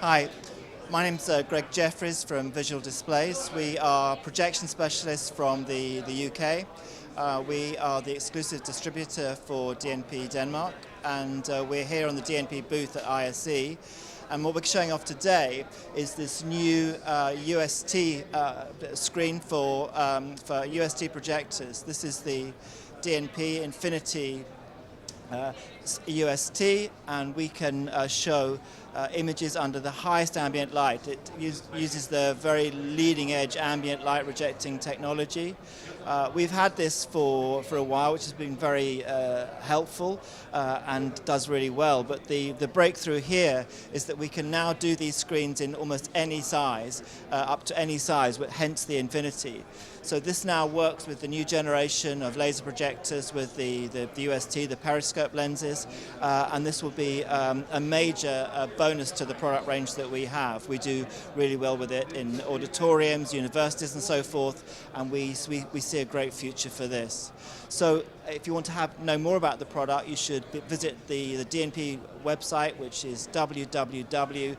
Hi, my name's Greg Jeffries from Visual Displays. We are projection specialists from the UK. We are the exclusive distributor for DNP Denmark, and we're here on the DNP booth at ISE. And what we're showing off today is this new UST screen for UST projectors. This is the DNP Infinity UST, and we can show images under the highest ambient light. It uses the very leading edge ambient light rejecting technology. We've had this for a while, which has been very helpful and does really well, but the breakthrough here is that we can now do these screens in almost any size, up to any size, but hence the Infinity. So this now works with the new generation of laser projectors with the UST, the periscope lenses, and this will be a major bonus to the product range that we have. We do really well with it in auditoriums, universities and so forth, and we see a great future for this. So if you want to know more about the product, you should visit the DNP website, which is www.dnp.dk.